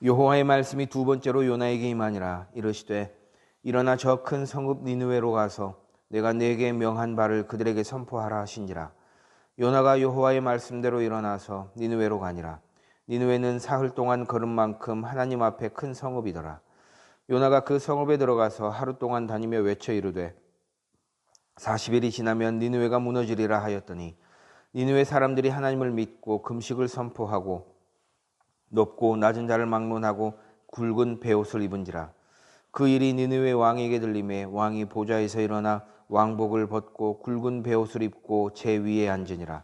여호와의 말씀이 두 번째로 요나에게 임하니라. 이르시되 일어나 저 큰 성읍 니느웨로 가서 내가 네게 명한 바를 그들에게 선포하라 하신지라. 요나가 여호와의 말씀대로 일어나서 니느웨로 가니라. 니느웨는 사흘 동안 걸은 만큼 하나님 앞에 큰 성읍이더라. 요나가 그 성읍에 들어가서 하루 동안 다니며 외쳐 이르되 40일이 지나면 니느웨가 무너지리라 하였더니 니느웨 사람들이 하나님을 믿고 금식을 선포하고 높고 낮은 자를 막론하고 굵은 베옷을 입은지라. 그 일이 니느웨 왕에게 들림에 왕이 보좌에서 일어나 왕복을 벗고 굵은 베옷을 입고 제 위에 앉으니라.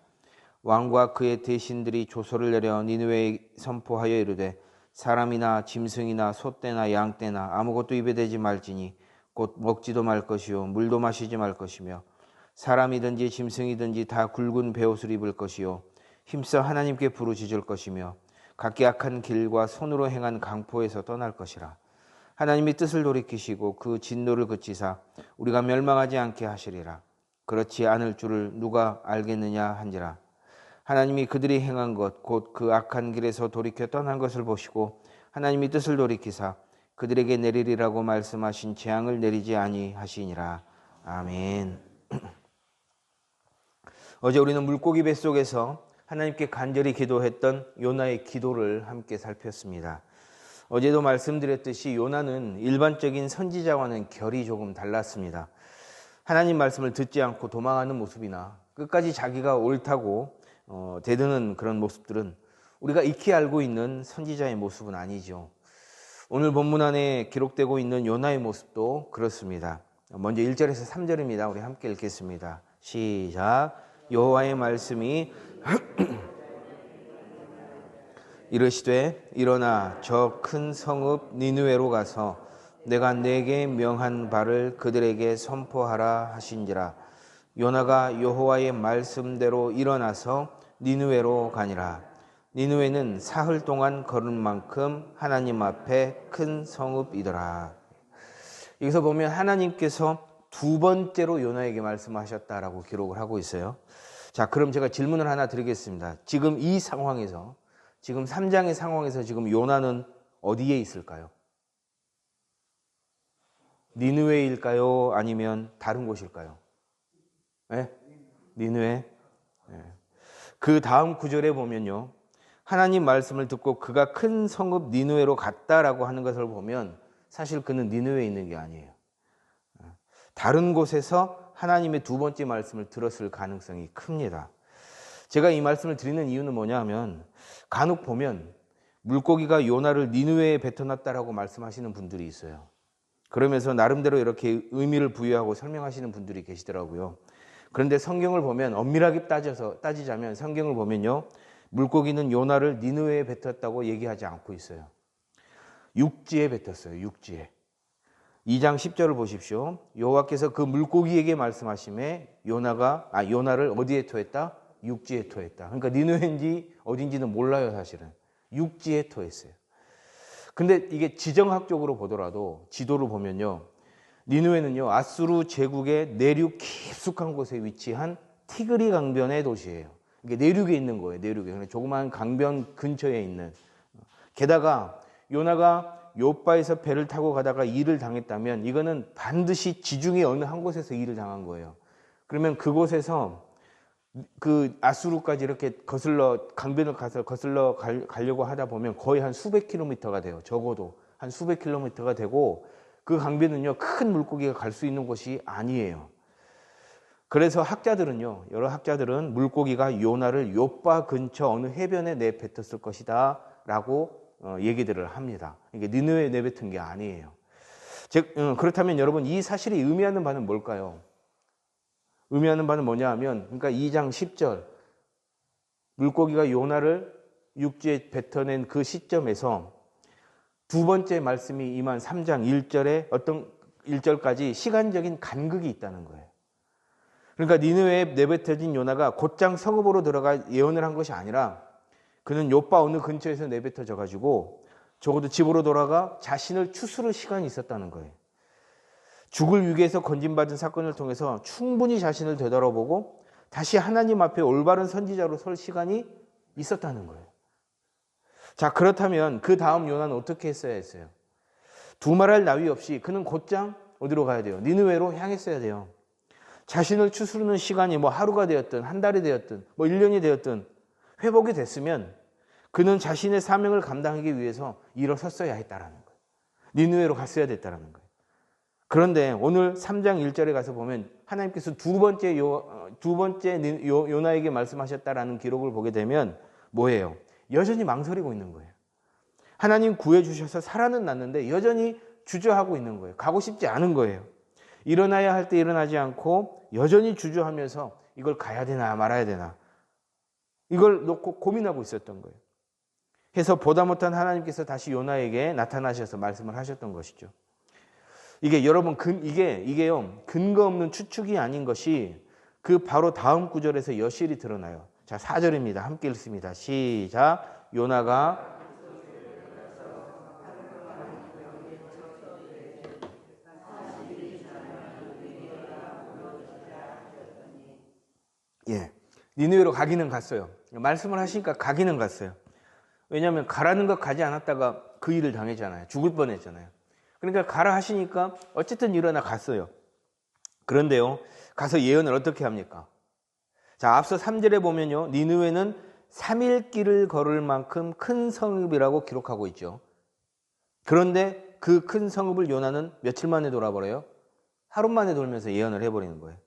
왕과 그의 대신들이 조서를 내려 니느웨에 선포하여 이르되 사람이나 짐승이나 소떼나 양떼나 아무것도 입에 대지 말지니 곧 먹지도 말 것이요 물도 마시지 말 것이며 사람이든지 짐승이든지 다 굵은 베옷을 입을 것이요 힘써 하나님께 부르짖을 것이며 각기 악한 길과 손으로 행한 강포에서 떠날 것이라. 하나님이 뜻을 돌이키시고 그 진노를 그치사 우리가 멸망하지 않게 하시리라. 그렇지 않을 줄을 누가 알겠느냐 한지라. 하나님이 그들이 행한 것 곧 그 악한 길에서 돌이켜 떠난 것을 보시고 하나님이 뜻을 돌이키사 그들에게 내리리라고 말씀하신 재앙을 내리지 아니하시니라. 아멘. 어제 우리는 물고기 뱃속에서 하나님께 간절히 기도했던 요나의 기도를 함께 살폈습니다. 어제도 말씀드렸듯이 요나는 일반적인 선지자와는 결이 조금 달랐습니다. 하나님 말씀을 듣지 않고 도망하는 모습이나 끝까지 자기가 옳다고 대드는 그런 모습들은 우리가 익히 알고 있는 선지자의 모습은 아니죠. 오늘 본문 안에 기록되고 있는 요나의 모습도 그렇습니다. 먼저 1절에서 3절입니다. 우리 함께 읽겠습니다. 시작. 여호와의 말씀이 이르시되 일어나 저 큰 성읍 니느웨로 가서 내가 네게 명한 바를 그들에게 선포하라 하신지라. 요나가 여호와의 말씀대로 일어나서 니느웨로 가니라. 니느웨는 사흘 동안 걸은 만큼 하나님 앞에 큰 성읍이더라. 여기서 보면 하나님께서 두 번째로 요나에게 말씀하셨다라고 기록을 하고 있어요. 자, 그럼 제가 질문을 하나 드리겠습니다. 지금 이 상황에서, 지금 3장의 상황에서 지금 요나는 어디에 있을까요? 니느웨일까요? 아니면 다른 곳일까요? 네? 니느웨? 네. 그 다음 구절에 보면요. 하나님 말씀을 듣고 그가 큰 성읍 니느웨로 갔다라고 하는 것을 보면 사실 그는 니느웨에 있는 게 아니에요. 다른 곳에서 하나님의 두 번째 말씀을 들었을 가능성이 큽니다. 제가 이 말씀을 드리는 이유는 뭐냐 하면 간혹 보면 물고기가 요나를 니느웨에 뱉어놨다라고 말씀하시는 분들이 있어요. 그러면서 나름대로 이렇게 의미를 부여하고 설명하시는 분들이 계시더라고요. 그런데 성경을 보면 엄밀하게 따지자면 성경을 보면요. 물고기는 요나를 니느웨에 뱉었다고 얘기하지 않고 있어요. 육지에 뱉었어요. 육지에. 2장 10절을 보십시오. 여호와께서 그 물고기에게 말씀하심에 요나를 어디에 토했다? 육지에 토했다. 그러니까 니느웨인지 어딘지는 몰라요, 사실은. 육지에 토했어요. 근데 이게 지정학적으로 보더라도 지도를 보면요. 니느웨는요, 아수르 제국의 내륙 깊숙한 곳에 위치한 티그리 강변의 도시예요. 이게 내륙에 있는 거예요, 내륙에. 조그마한 강변 근처에 있는. 게다가 요나가 요바에서 배를 타고 가다가 일을 당했다면 이거는 반드시 지중해 어느 한 곳에서 일을 당한 거예요. 그러면 그곳에서 그 아수르까지 이렇게 강변을 가서 거슬러 가려고 하다 보면 거의 한 수백 킬로미터가 돼요. 적어도 한 수백 킬로미터가 되고 그 강변은요, 큰 물고기가 갈 수 있는 곳이 아니에요. 그래서 여러 학자들은 물고기가 요나를 요바 근처 어느 해변에 내뱉었을 것이다 라고 얘기들을 합니다. 이게 니느웨에 내뱉은 게 아니에요. 그렇다면 여러분 이 사실이 의미하는 바는 뭘까요? 의미하는 바는 뭐냐 하면 그러니까 2장 10절 물고기가 요나를 육지에 뱉어낸 그 시점에서 두 번째 말씀이 임한 3장 1절에 어떤 1절까지 시간적인 간극이 있다는 거예요. 그러니까 니느웨에 내뱉어진 요나가 곧장 성읍으로 들어가 예언을 한 것이 아니라 그는 요바 어느 근처에서 내뱉어져 가지고 적어도 집으로 돌아가 자신을 추스를 시간이 있었다는 거예요. 죽을 위기에서 건진받은 사건을 통해서 충분히 자신을 되돌아보고 다시 하나님 앞에 올바른 선지자로 설 시간이 있었다는 거예요. 자, 그렇다면 그 다음 요나는 어떻게 했어야 했어요? 두말할 나위 없이 그는 곧장 어디로 가야 돼요? 니느웨로 향했어야 돼요. 자신을 추스르는 시간이 뭐 하루가 되었든 한 달이 되었든 뭐 1년이 되었든 회복이 됐으면 그는 자신의 사명을 감당하기 위해서 일어섰어야 했다라는 거예요. 니느웨로 갔어야 됐다라는 거예요. 그런데 오늘 3장 1절에 가서 보면 하나님께서 두 번째 요나에게 말씀하셨다라는 기록을 보게 되면 뭐예요? 여전히 망설이고 있는 거예요. 하나님 구해주셔서 살아는 났는데 여전히 주저하고 있는 거예요. 가고 싶지 않은 거예요. 일어나야 할 때 일어나지 않고 여전히 주저하면서 이걸 가야 되나 말아야 되나 이걸 놓고 고민하고 있었던 거예요. 해서 보다 못한 하나님께서 다시 요나에게 나타나셔서 말씀을 하셨던 것이죠. 이게 여러분 이게요 근거 없는 추측이 아닌 것이 그 바로 다음 구절에서 여실히 드러나요. 자, 4절입니다. 함께 읽습니다. 시작. 요나가 니느웨로 가기는 갔어요. 말씀을 하시니까 가기는 갔어요. 왜냐하면 가라는 것 가지 않았다가 그 일을 당했잖아요. 죽을 뻔했잖아요. 그러니까 가라 하시니까 어쨌든 일어나 갔어요. 그런데요, 가서 예언을 어떻게 합니까? 자, 앞서 3절에 보면요, 니느웨는 3일 길을 걸을 만큼 큰 성읍이라고 기록하고 있죠. 그런데 그 큰 성읍을 요나는 며칠 만에 돌아버려요? 하루 만에 돌면서 예언을 해버리는 거예요.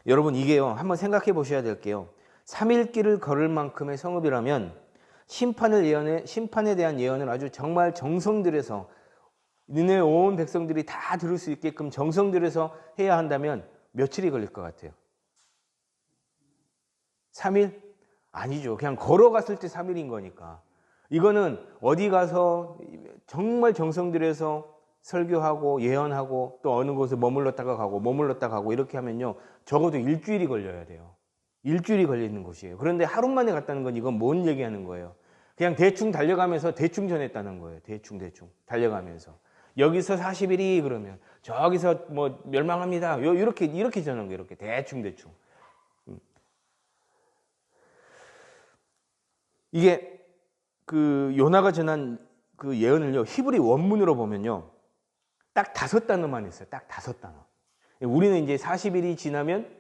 여러분, 이게요, 한번 생각해 보셔야 될게요. 3일 길을 걸을 만큼의 성읍이라면 심판에 대한 예언을 아주 정말 정성 들여서 니네 온 백성들이 다 들을 수 있게끔 정성 들여서 해야 한다면 며칠이 걸릴 것 같아요? 3일? 아니죠. 그냥 걸어갔을 때 3일인 거니까. 이거는 어디 가서 정말 정성 들여서 설교하고 예언하고 또 어느 곳에 머물렀다가 가고 이렇게 하면요. 적어도 일주일이 걸려야 돼요. 일주일이 걸리는 곳이에요. 그런데 하루 만에 갔다는 건 이건 뭔 얘기하는 거예요? 그냥 대충 달려가면서 대충 전했다는 거예요. 대충 달려가면서. 여기서 40일이 그러면 저기서 뭐 멸망합니다. 이렇게 전한 거예요. 이렇게 대충. 이게 그 요나가 전한 그 예언을요. 히브리 원문으로 보면요. 딱 5단어만 있어요. 딱 5단어. 우리는 이제 40일이 지나면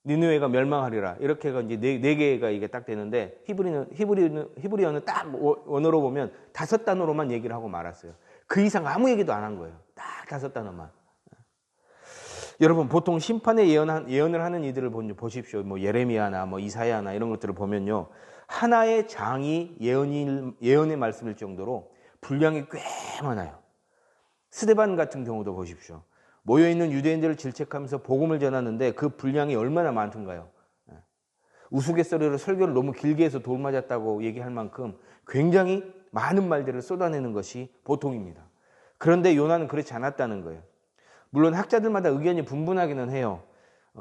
니느웨가 멸망하리라. 이렇게 해가 이제 네 개가 이게 딱 되는데 히브리어는 딱 원어로 보면 5단어로만 얘기를 하고 말았어요. 그 이상 아무 얘기도 안 한 거예요. 딱 5단어만. 여러분 보통 심판의 예언을 하는 이들을 보십시오. 뭐 예레미야나 뭐 이사야나 이런 것들을 보면요. 하나의 장이 예언의 말씀일 정도로 분량이 꽤 많아요. 스데반 같은 경우도 보십시오. 모여있는 유대인들을 질책하면서 복음을 전하는데 그 분량이 얼마나 많던가요? 우스갯소리로 설교를 너무 길게 해서 돌 맞았다고 얘기할 만큼 굉장히 많은 말들을 쏟아내는 것이 보통입니다. 그런데 요나는 그렇지 않았다는 거예요. 물론 학자들마다 의견이 분분하기는 해요.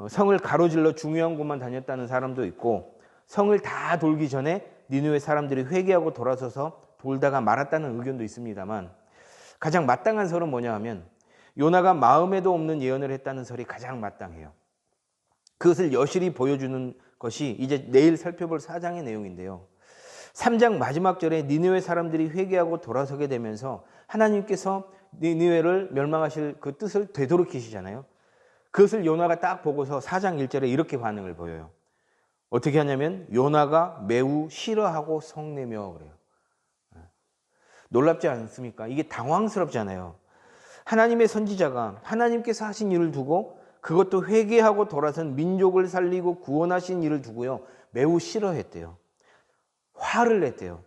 성을 가로질러 중요한 곳만 다녔다는 사람도 있고 성을 다 돌기 전에 니느웨 사람들이 회개하고 돌아서서 돌다가 말았다는 의견도 있습니다만 가장 마땅한 설은 뭐냐 하면 요나가 마음에도 없는 예언을 했다는 설이 가장 마땅해요. 그것을 여실히 보여주는 것이 이제 내일 살펴볼 4장의 내용인데요. 3장 마지막 절에 니느웨 사람들이 회개하고 돌아서게 되면서 하나님께서 니느웨를 멸망하실 그 뜻을 되돌이키시잖아요. 그것을 요나가 딱 보고서 4장 1절에 이렇게 반응을 보여요. 어떻게 하냐면 요나가 매우 싫어하고 성내며 그래요. 놀랍지 않습니까? 이게 당황스럽잖아요. 하나님의 선지자가 하나님께서 하신 일을 두고 그것도 회개하고 돌아선 민족을 살리고 구원하신 일을 두고요. 매우 싫어했대요. 화를 냈대요.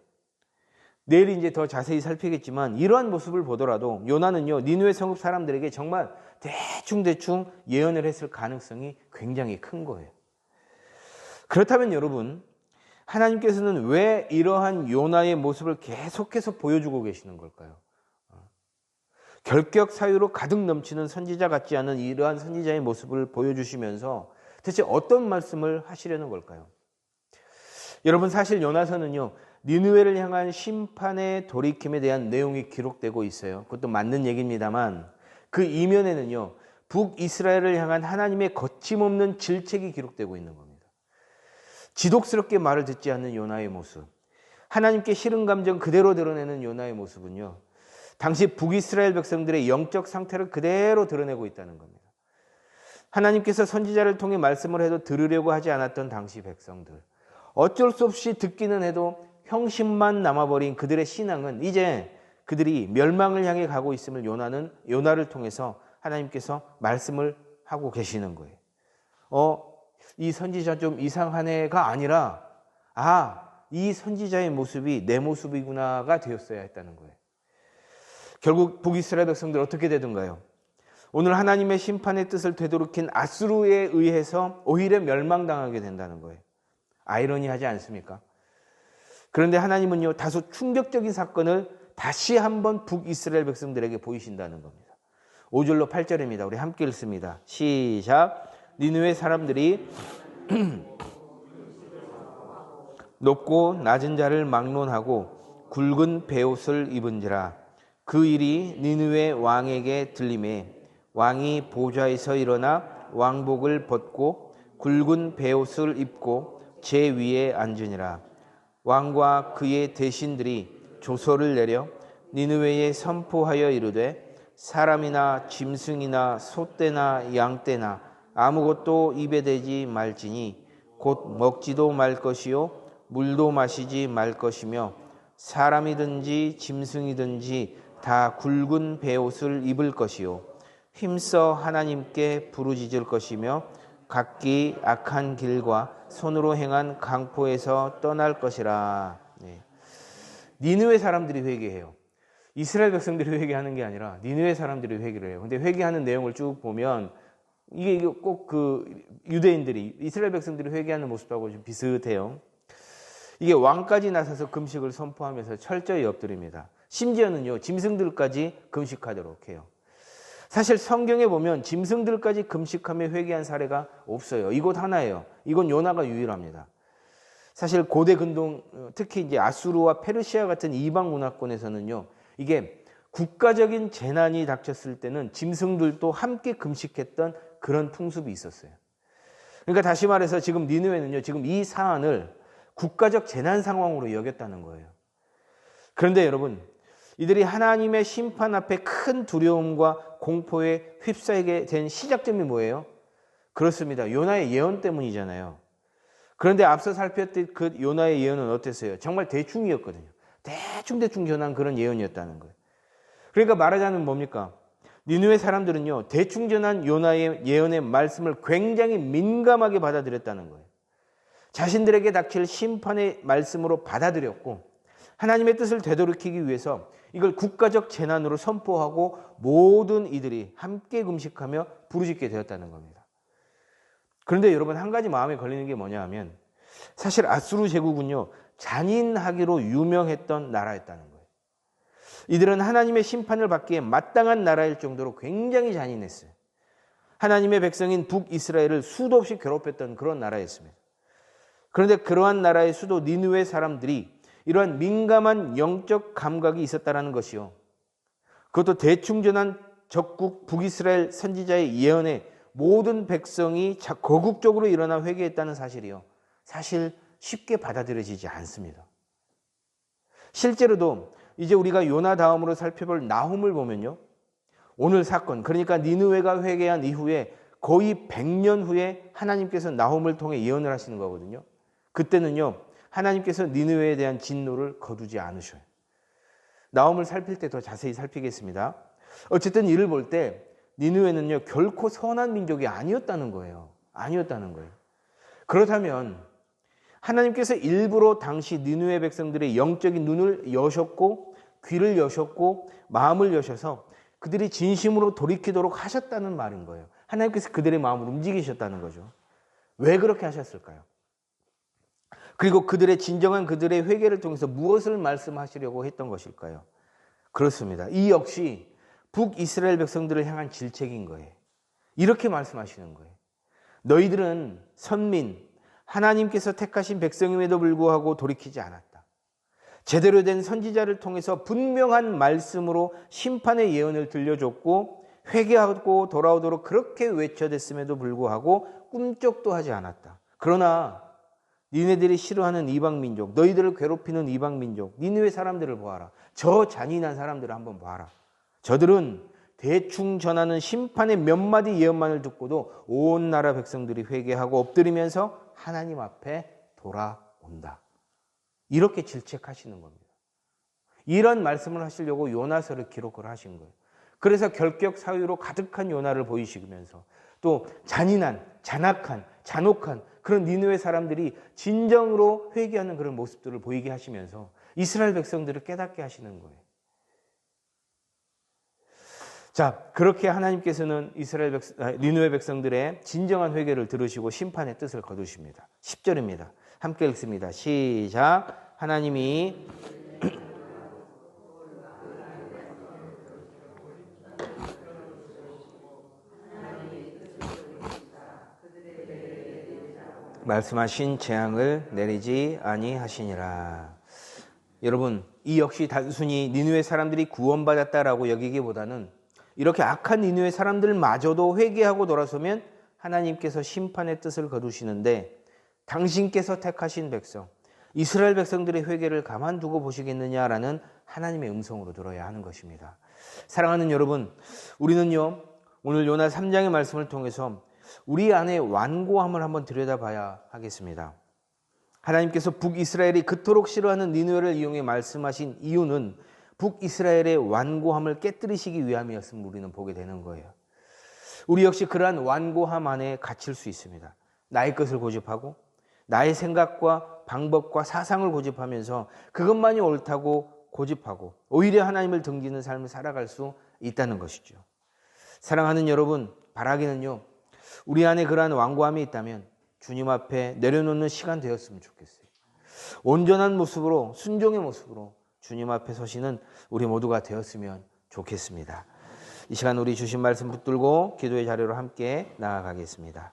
내일 이제 더 자세히 살피겠지만 이러한 모습을 보더라도 요나는요. 니느웨 성읍 사람들에게 정말 대충 예언을 했을 가능성이 굉장히 큰 거예요. 그렇다면 여러분 하나님께서는 왜 이러한 요나의 모습을 계속해서 보여주고 계시는 걸까요? 결격 사유로 가득 넘치는 선지자 같지 않은 이러한 선지자의 모습을 보여주시면서 대체 어떤 말씀을 하시려는 걸까요? 여러분 사실 요나서는요. 니느웨를 향한 심판의 돌이킴에 대한 내용이 기록되고 있어요. 그것도 맞는 얘기입니다만 그 이면에는요. 북이스라엘을 향한 하나님의 거침없는 질책이 기록되고 있는 겁니다. 지독스럽게 말을 듣지 않는 요나의 모습, 하나님께 싫은 감정 그대로 드러내는 요나의 모습은요, 당시 북이스라엘 백성들의 영적 상태를 그대로 드러내고 있다는 겁니다. 하나님께서 선지자를 통해 말씀을 해도 들으려고 하지 않았던 당시 백성들, 어쩔 수 없이 듣기는 해도 형식만 남아버린 그들의 신앙은 이제 그들이 멸망을 향해 가고 있음을 요나를 통해서 하나님께서 말씀을 하고 계시는 거예요. 이 선지자 좀 이상한 애가 아니라 이 선지자의 모습이 내 모습이구나가 되었어야 했다는 거예요. 결국 북이스라엘 백성들 어떻게 되던가요? 오늘 하나님의 심판의 뜻을 되돌이킨 아수르에 의해서 오히려 멸망당하게 된다는 거예요. 아이러니하지 않습니까? 그런데 하나님은요, 다소 충격적인 사건을 다시 한번 북이스라엘 백성들에게 보이신다는 겁니다. 5절로 8절입니다. 우리 함께 읽습니다. 시작. 니느웨 사람들이 높고 낮은 자를 막론하고 굵은 베옷을 입은지라. 그 일이 니느웨 왕에게 들리매 왕이 보좌에서 일어나 왕복을 벗고 굵은 베옷을 입고 제 위에 앉으니라. 왕과 그의 대신들이 조서를 내려 니느웨에 선포하여 이르되 사람이나 짐승이나 소떼나 양떼나 아무것도 입에 대지 말지니 곧 먹지도 말 것이요 물도 마시지 말 것이며 사람이든지 짐승이든지 다 굵은 베옷을 입을 것이요 힘써 하나님께 부르짖을 것이며 각기 악한 길과 손으로 행한 강포에서 떠날 것이라. 니느웨 사람들이 회개해요. 이스라엘 백성들이 회개하는 게 아니라 니느웨 사람들이 회개를 해요. 근데 회개하는 내용을 쭉 보면 이게 꼭 그 유대인들이 이스라엘 백성들이 회개하는 모습하고 좀 비슷해요. 이게 왕까지 나서서 금식을 선포하면서 철저히 엎드립니다. 심지어는요, 짐승들까지 금식하도록 해요. 사실 성경에 보면 짐승들까지 금식하며 회개한 사례가 없어요. 이곳 하나예요. 이건 요나가 유일합니다. 사실 고대 근동, 특히 이제 아수르와 페르시아 같은 이방 문화권에서는요, 이게 국가적인 재난이 닥쳤을 때는 짐승들도 함께 금식했던 그런 풍습이 있었어요. 그러니까 다시 말해서 지금 니느웨는요, 지금 이 사안을 국가적 재난 상황으로 여겼다는 거예요. 그런데 여러분, 이들이 하나님의 심판 앞에 큰 두려움과 공포에 휩싸이게 된 시작점이 뭐예요? 그렇습니다. 요나의 예언 때문이잖아요. 그런데 앞서 살폈듯 그 요나의 예언은 어땠어요? 정말 대충이었거든요. 대충 전한 그런 예언이었다는 거예요. 그러니까 말하자면 뭡니까? 니느웨 사람들은요, 대충 전한 요나의 예언의 말씀을 굉장히 민감하게 받아들였다는 거예요. 자신들에게 닥칠 심판의 말씀으로 받아들였고 하나님의 뜻을 되돌이키기 위해서 이걸 국가적 재난으로 선포하고 모든 이들이 함께 금식하며 부르짖게 되었다는 겁니다. 그런데 여러분, 한 가지 마음에 걸리는 게 뭐냐 하면 사실 아수르 제국은요, 잔인하기로 유명했던 나라였다는 거예요. 이들은 하나님의 심판을 받기에 마땅한 나라일 정도로 굉장히 잔인했어요. 하나님의 백성인 북이스라엘을 수도 없이 괴롭혔던 그런 나라였습니다. 그런데 그러한 나라의 수도 니느웨 사람들이 이러한 민감한 영적 감각이 있었다는 것이요, 그것도 대충 전한 적국 북이스라엘 선지자의 예언에 모든 백성이 거국적으로 일어나 회개했다는 사실이요, 사실 쉽게 받아들여지지 않습니다. 실제로도 이제 우리가 요나 다음으로 살펴볼 나훔을 보면요, 오늘 사건, 그러니까 니느웨가 회개한 이후에 거의 100년 후에 하나님께서 나훔을 통해 예언을 하시는 거거든요. 그때는요, 하나님께서 니느웨에 대한 진노를 거두지 않으셔요. 나훔을 살필 때 더 자세히 살피겠습니다. 어쨌든 이를 볼 때 니느웨는요, 결코 선한 민족이 아니었다는 거예요. 그렇다면 하나님께서 일부러 당시 니느웨 백성들의 영적인 눈을 여셨고 귀를 여셨고 마음을 여셔서 그들이 진심으로 돌이키도록 하셨다는 말인 거예요. 하나님께서 그들의 마음을 움직이셨다는 거죠. 왜 그렇게 하셨을까요? 그리고 그들의 회개를 통해서 무엇을 말씀하시려고 했던 것일까요? 그렇습니다. 이 역시 북이스라엘 백성들을 향한 질책인 거예요. 이렇게 말씀하시는 거예요. 너희들은 선민, 하나님께서 택하신 백성임에도 불구하고 돌이키지 않았다. 제대로 된 선지자를 통해서 분명한 말씀으로 심판의 예언을 들려줬고 회개하고 돌아오도록 그렇게 외쳐댔음에도 불구하고 꿈쩍도 하지 않았다. 그러나 니네들이 싫어하는 이방 민족, 너희들을 괴롭히는 이방 민족, 니느웨 사람들을 보아라. 저 잔인한 사람들을 한번 보아라. 저들은 대충 전하는 심판의 몇 마디 예언만을 듣고도 온 나라 백성들이 회개하고 엎드리면서 하나님 앞에 돌아온다. 이렇게 질책하시는 겁니다. 이런 말씀을 하시려고 요나서를 기록을 하신 거예요. 그래서 결격 사유로 가득한 요나를 보이시면서 또 잔인한, 잔악한, 잔혹한 그런 니느웨 사람들이 진정으로 회개하는 그런 모습들을 보이게 하시면서 이스라엘 백성들을 깨닫게 하시는 거예요. 자, 그렇게 하나님께서는 니느웨 백성들의 진정한 회개를 들으시고 심판의 뜻을 거두십니다. 10절입니다. 함께 읽습니다. 시작. 하나님이 말씀하신 재앙을 내리지 아니하시니라. 여러분, 이 역시 단순히 니느웨 사람들이 구원받았다라고 여기기보다는 이렇게 악한 니느웨 사람들마저도 회개하고 돌아서면 하나님께서 심판의 뜻을 거두시는데 당신께서 택하신 백성, 이스라엘 백성들의 회개를 가만두고 보시겠느냐라는 하나님의 음성으로 들어야 하는 것입니다. 사랑하는 여러분, 우리는요 오늘 요나 3장의 말씀을 통해서 우리 안에 완고함을 한번 들여다봐야 하겠습니다. 하나님께서 북이스라엘이 그토록 싫어하는 니느웨를 이용해 말씀하신 이유는 북이스라엘의 완고함을 깨뜨리시기 위함이었음을 우리는 보게 되는 거예요. 우리 역시 그러한 완고함 안에 갇힐 수 있습니다. 나의 것을 고집하고 나의 생각과 방법과 사상을 고집하면서 그것만이 옳다고 고집하고 오히려 하나님을 등지는 삶을 살아갈 수 있다는 것이죠. 사랑하는 여러분, 바라기는요 우리 안에 그러한 완고함이 있다면 주님 앞에 내려놓는 시간 되었으면 좋겠어요. 온전한 모습으로, 순종의 모습으로 주님 앞에 서시는 우리 모두가 되었으면 좋겠습니다. 이 시간 우리 주신 말씀 붙들고 기도의 자리로 함께 나아가겠습니다.